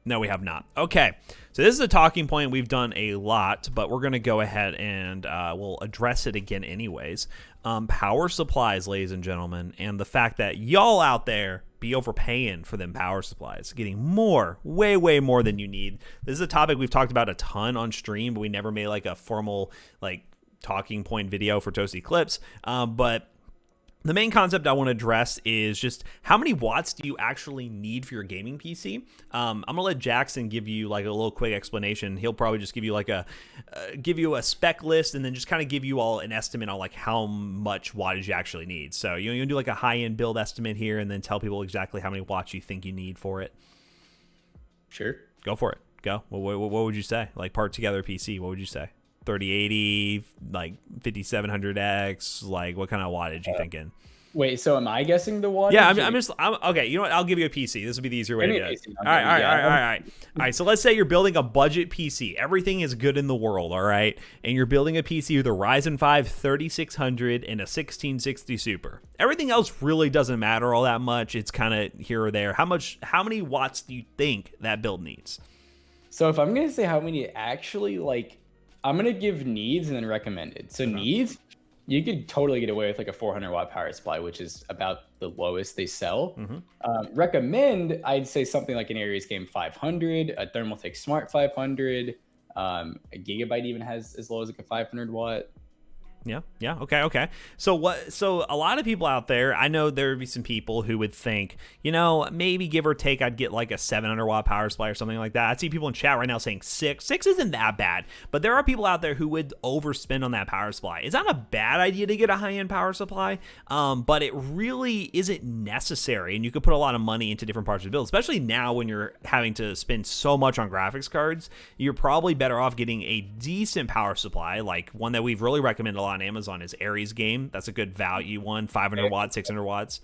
No, we have not. Okay, so this is a talking point we've done a lot, but we're going to go ahead and we'll address it again anyways. Power supplies, ladies and gentlemen, and the fact that y'all out there be overpaying for them power supplies, getting more, way, way more than you need. This is a topic we've talked about a ton on stream, but we never made like a formal like talking point video for Toasty Clips. But the main concept I want to address is just how many watts do you actually need for your gaming PC? I'm gonna let Jackson give you like a little quick explanation. He'll probably just give you like give you a spec list and then just kind of give you all an estimate on like how much wattage you actually need. So you do like a high-end build estimate here and then tell people exactly how many watts you think you need for it. Sure. Go for it. Go. What would you say? Like part together PC, what would you say? 3080, like 5700X, like what kind of wattage you thinking? Wait, so am I guessing the wattage? Yeah, I'm okay. You know what? I'll give you a PC. This will be the easier way to do it. All right. So let's say you're building a budget PC. Everything is good in the world, all right? And you're building a PC with a Ryzen 5 3600 and a 1660 Super. Everything else really doesn't matter all that much. It's kind of here or there. How many watts do you think that build needs? So if I'm gonna say how many actually like. I'm going to give needs and then recommended. So needs, you could totally get away with like a 400 watt power supply, which is about the lowest they sell. Recommend, I'd say something like an Aries Game 500, a Thermaltake Smart 500, a Gigabyte even has as low as like a 500 watt. Yeah. Okay. So a lot of people out there, I know there would be some people who would think, maybe give or take, I'd get like a 700 watt power supply or something like that. I see people in chat right now saying 6. 6 isn't that bad, but there are people out there who would overspend on that power supply. It's not a bad idea to get a high-end power supply, but it really isn't necessary, and you could put a lot of money into different parts of the build, especially now when you're having to spend so much on graphics cards. You're probably better off getting a decent power supply, like one that we've really recommended a lot on Amazon is Aries Game. That's a good value one, 500 watts, 600 watts.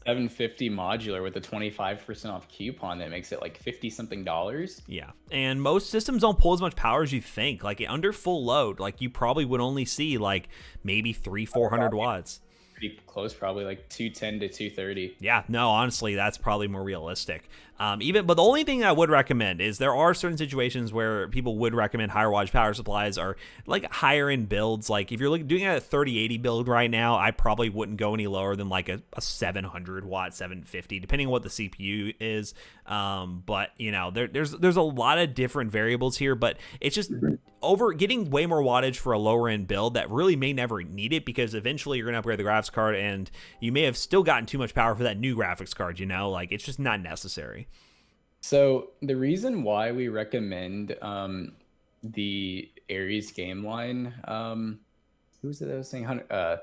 750 modular with a 25% off coupon that makes it like 50 something dollars. Yeah, and most systems don't pull as much power as you think. Like under full load, like you probably would only see like maybe 300-400 watts. Pretty close, probably like 210 to 230. Yeah, no, honestly, that's probably more realistic. But the only thing I would recommend is there are certain situations where people would recommend higher wattage power supplies or like higher end builds. Like if you're doing a 3080 build right now, I probably wouldn't go any lower than like a 700 watt, 750, depending on what the CPU is. But there's a lot of different variables here, but it's just getting way more wattage for a lower end build that really may never need it, because eventually you're gonna upgrade the graphics card and you may have still gotten too much power for that new graphics card. Like it's just not necessary. So the reason why we recommend the Aries game line, who was it that was saying? No,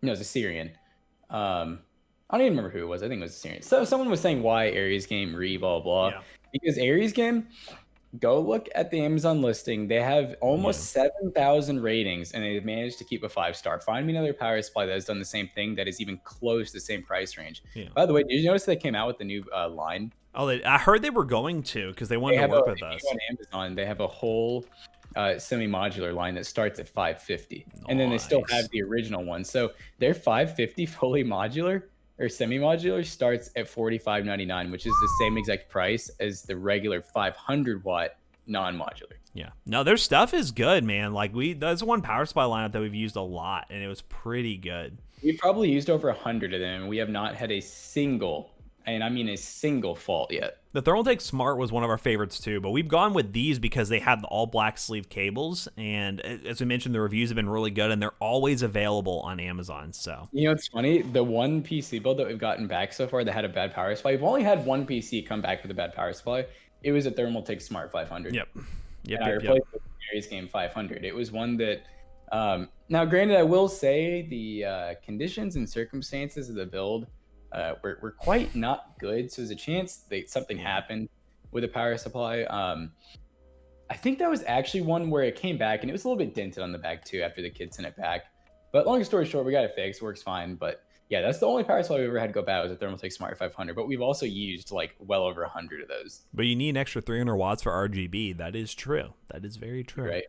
it's a Syrian. I don't even remember who it was. I think it was a Syrian. So someone was saying why Aries game blah blah. Yeah. Because Aries game, go look at the Amazon listing. They have almost 7,000 ratings, and they've managed to keep a 5-star. Find me another power supply that has done the same thing that is even close to the same price range. Yeah. By the way, did you notice they came out with the new line? Oh, I heard they were going to, because they wanted to work with us. On Amazon, they have a whole semi-modular line that starts at 550, and then they still have the original one. So their 550 fully modular or semi-modular starts at $45.99, which is the same exact price as the regular 500 watt non-modular. Yeah, no, their stuff is good, man. Like that's one power supply lineup that we've used a lot, and it was pretty good. We've probably used over 100 of them, and we have not had a single, and I mean a single fault yet. The Thermaltake Smart was one of our favorites too, but we've gone with these because they have the all black sleeve cables, and as we mentioned, the reviews have been really good, and they're always available on Amazon. So it's funny, the one PC build that we've gotten back so far that had a bad power supply, we've only had one PC come back with a bad power supply. It was a Thermaltake Smart 500. Yep. I replaced it with Aries Game 500. It was one that now granted, I will say the conditions and circumstances of the build were quite not good. So there's a chance that something happened with the power supply. I think that was actually one where it came back and it was a little bit dented on the back too after the kid sent it back. But long story short, we got it fixed. Works fine. But yeah, that's the only power supply we ever had to go bad was a Thermaltake Smart 500. But we've also used like well over 100 of those. But you need an extra 300 watts for RGB. That is true. That is very true. Right.